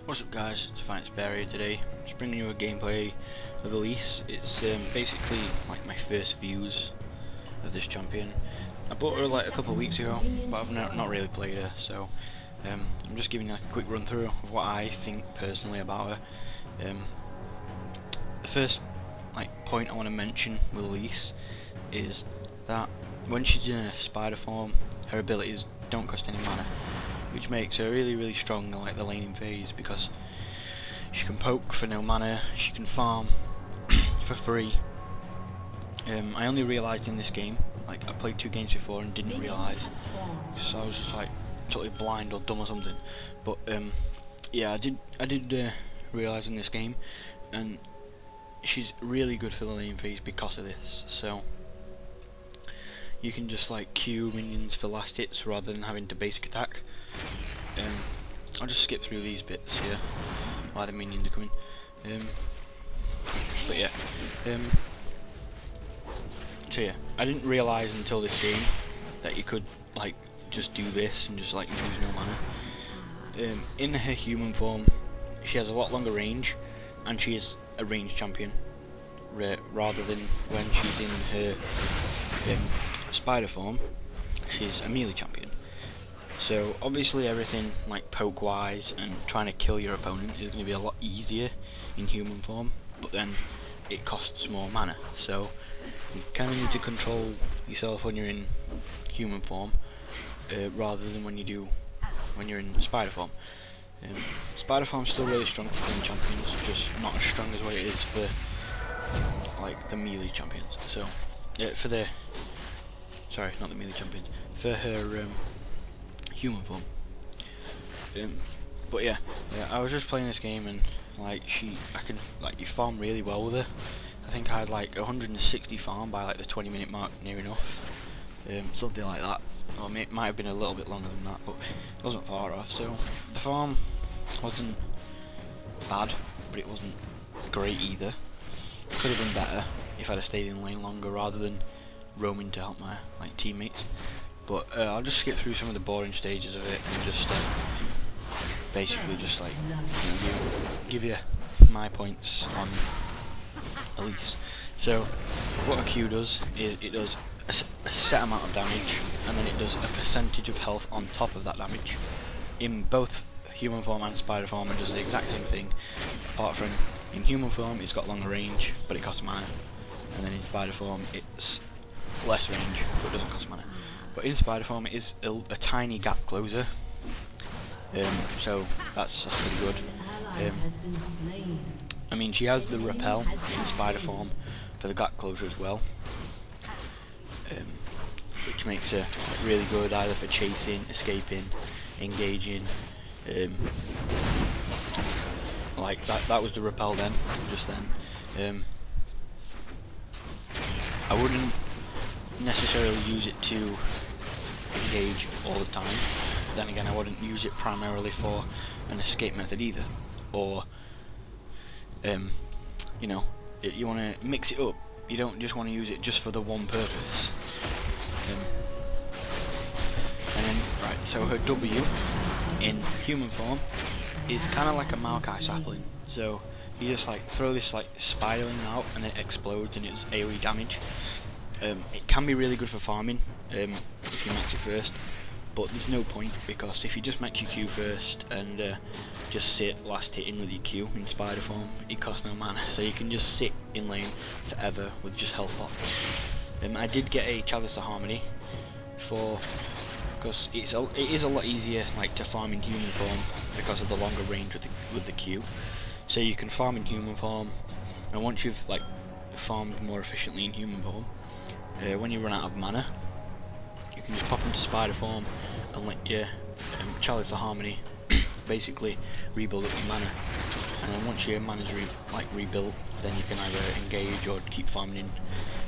What's up guys, it's DefianceBear here today. Just bringing you a gameplay of Elise. It's basically like my first views of this champion. I bought her like a couple of weeks ago, but I've not really played her, so I'm just giving you like a quick run through of what I think personally about her. The first point I want to mention with Elise is that when she's in a spider form, her abilities don't cost any mana, which makes her really strong in like the laning phase, because she can poke for no mana, she can farm for free. I only realised in this game, like I played 2 games before and didn't realise, so I was just like totally blind or dumb or something. But yeah, I did realise in this game, and she's really good for the lane phase because of this. So you can just like queue minions for last hits rather than having to basic attack. I'll just skip through these bits here while the minions are coming. But yeah, so yeah, I didn't realise until this game that you could like just do this and just like use no mana. In her human form, she has a lot longer range, and she is a ranged champion rather than when she's in her spider form, she's a melee champion. So obviously everything like poke wise and trying to kill your opponent is going to be a lot easier in human form, but then it costs more mana, so you kind of need to control yourself when you're in human form rather than when you're in spider form. Spider form's still really strong for playing champions, just not as strong as what it is for like the melee champions. So for the sorry, not the melee champions, for her human form. But yeah, I was just playing this game, and like you farm really well with her. I think I had like 160 farm by like the 20-minute mark, near enough, something like that. Or it might have been a little bit longer than that, but it wasn't far off. So the farm wasn't bad, but it wasn't great either. Could have been better if I'd have stayed in lane longer rather than roaming to help my teammates. But I'll just skip through some of the boring stages of it and just basically just like give you my points on Elise. So what a Q does is it does a set amount of damage, and then it does a percentage of health on top of that damage. In both human form and spider form, it does the exact same thing, apart from in human form it's got longer range but it costs mana, and then in spider form it's less range but it doesn't cost mana. But in spider form it is a tiny gap closer, so that's pretty good. I mean, she has the repel in spider form for the gap closure as well, which makes her really good either for chasing, escaping, engaging. Like that was the repel then, just then. I wouldn't necessarily use it to engage all the time. Then again, I wouldn't use it primarily for an escape method either. Or you know, you want to mix it up. You don't just want to use it just for the one purpose. And then right, so her W in human form is kind of like a Maokai sapling. So you just like throw this like spiraling out, and it explodes and it's AoE damage. It can be really good for farming if you max it first, but there's no point, because if you just max your Q first and just sit last hit in with your Q in spider form, it costs no mana, so you can just sit in lane forever with just health pots. I did get a Chalice of Harmony because it is a lot easier like to farm in human form because of the longer range with the Q. So you can farm in human form, and once you've like farmed more efficiently in human form, when you run out of mana, you can just pop into spider form and let your Chalice of Harmony basically rebuild up your mana. And then once your mana's rebuilt, then you can either engage or keep farming in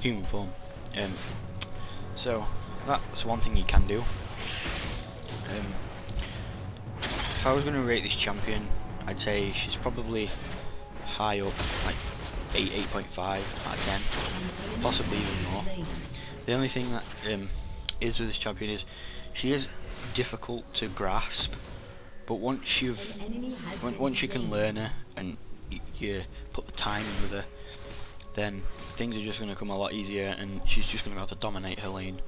human form. So that's one thing you can do. If I was going to rate this champion, I'd say she's probably high up, like 8.5 out of 10, possibly even more. The only thing that is with this champion is she is difficult to grasp But once you can learn her and you put the time in with her, then things are just going to come a lot easier, and she's just going to be able to dominate her lane.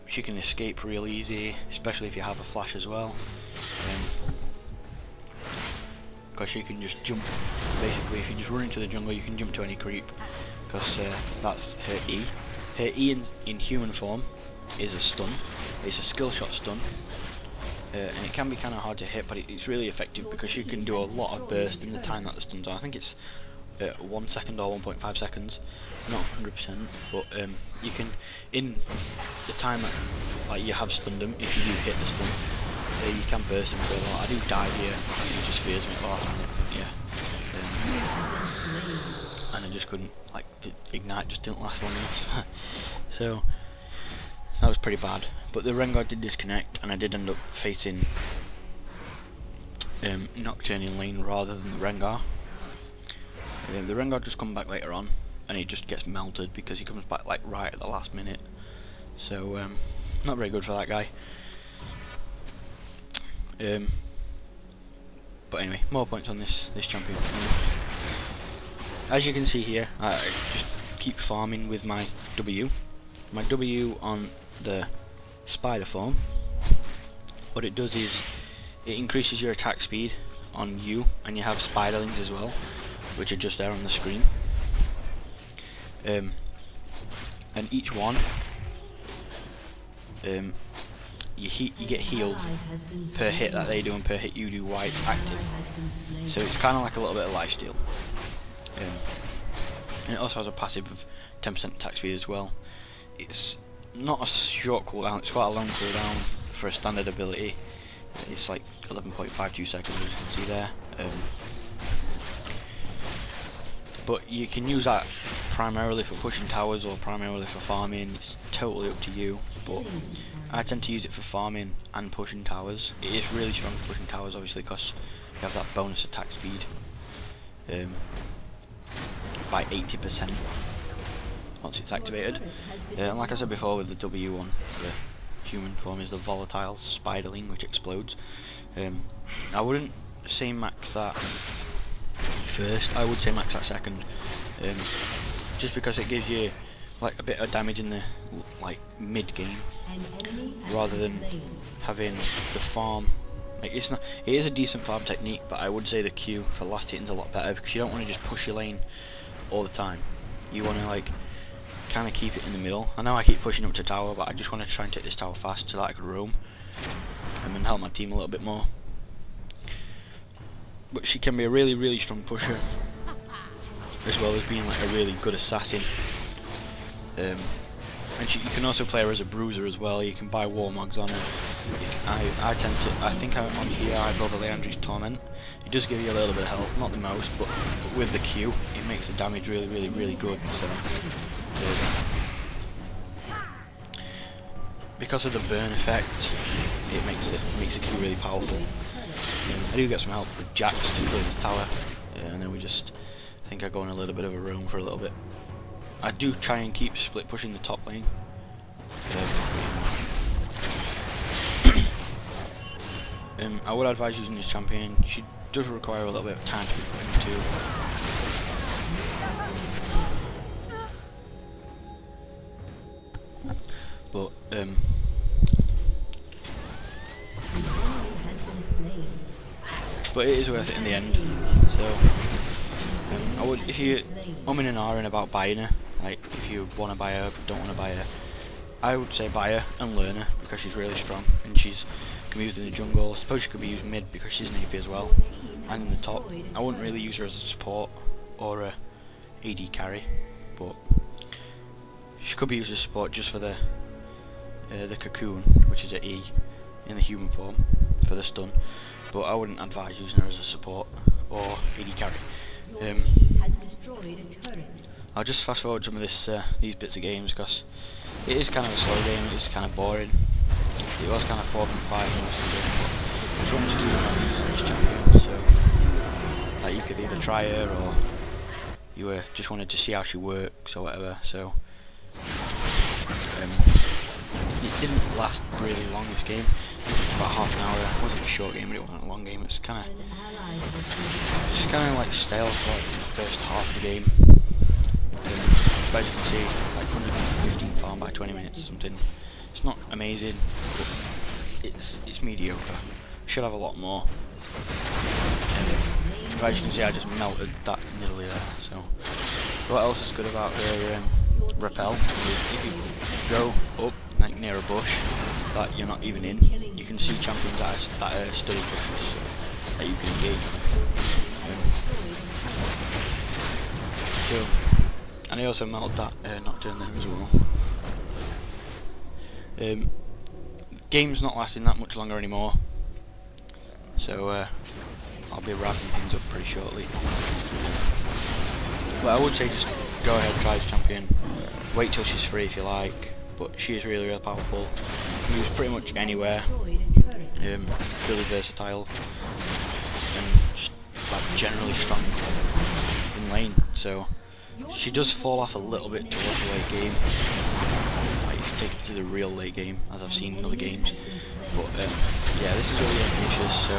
She can escape real easy, especially if you have a flash as well, because she can just jump. Basically, if you just run into the jungle, you can jump to any creep, because that's her E. Her E in human form is a stun. It's a skill shot stun, and it can be kind of hard to hit, but it's really effective because you can do a lot of burst in the time that the stun's on. I think it's 1 second or 1.5 seconds, not 100%, but you can, in the time that like you have stunned them, if you do hit the stun, you can burst them for a lot. I do die here, he just fears me for last minute, yeah. And I just couldn't, like, the ignite just didn't last long enough. So that was pretty bad. But the Rengar did disconnect, and I did end up facing Nocturne in lane rather than the Rengar. The Rengar just come back later on, and he just gets melted because he comes back like right at the last minute. So not very good for that guy. But anyway, more points on this champion. As you can see here, I just keep farming with my W. My W on the spider form, what it does is it increases your attack speed on you, and you have spiderlings as well, which are just there on the screen. And each one, you get healed per hit that they do and per hit you do while it's active. So it's kind of like a little bit of lifesteal. And it also has a passive of 10% attack speed as well. It's not a short cooldown, it's quite a long cooldown for a standard ability. It's like 11.52 seconds, as you can see there. But you can use that primarily for pushing towers or primarily for farming. It's totally up to you, but I tend to use it for farming and pushing towers. It is really strong for pushing towers, obviously, because you have that bonus attack speed by 80% once it's activated. And like I said before, with the W on the human form is the volatile spiderling, which explodes. I wouldn't say max that first, I would say max that second, just because it gives you like a bit of damage in the like mid game rather than having the farm. Like, it is a decent farm technique, but I would say the Q for last hitting's a lot better, because you don't want to just push your lane all the time. You want to like kind of keep it in the middle. I know I keep pushing up to tower, but I just want to try and take this tower fast so that I can roam and then help my team a little bit more. But she can be a really strong pusher, as well as being like a really good assassin. And you can also play her as a bruiser as well. You can buy Warmogs on her. I think I'm on here, I build a Leandri's Torment. It does give you a little bit of health, not the most, but with the Q, it makes the damage really good. So, because of the burn effect, it makes the Q really powerful. I do get some help with Jax to clear this tower, and then I think I go on a little bit of a roam for a little bit. I do try and keep split pushing the top lane. I would advise using this champion. She does require a little bit of time to be put into. But it is worth it in the end. So I would, if you umming and ahhing about buying her, like if you want to buy her but don't want to buy her, I would say buy her and learn her, because she's really strong and she's can be used in the jungle. I suppose she could be used mid because she's an AP as well, and in the top. I wouldn't really use her as a support or a AD carry, but she could be used as support just for the cocoon, which is a E in the human form for the stun. But I wouldn't advise using her as a support or AD carry. I'll just fast forward some of these bits of games, because it is kind of a slow game. It is kind of boring. It was kind of 4 and 5 most of it, but I just wanted to do this champion, so like you could either try her or you just wanted to see how she works or whatever. So it didn't last really long, this game. about half an hour. It wasn't a short game, but it wasn't a long game. It's kind of like stale for like the first half of the game. As you can see, like 115 farm by 20 minutes, something. It's not amazing, but it's mediocre. Should have a lot more. As you can see, I just melted that nearly there. So, what else is good about her repel? If you go up like near a bush that you're not even in, you can see champions that are study bushes that you can engage with. Cool. And I also melted that nocturne there as well. Game's not lasting that much longer anymore, so I'll be wrapping things up pretty shortly. But I would say just go ahead, try this champion. Wait till she's free if you like, but she is really powerful. Moves pretty much anywhere. Really versatile, and just, like, generally strong in lane. So she does fall off a little bit towards the late game, like if you take it to the real late game, as I've seen in other games. But yeah, this is really ambitious. So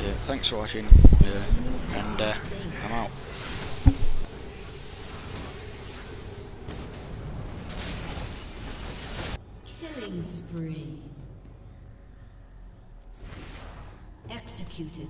yeah, thanks for watching, and I'm out. Killing spree. Executed.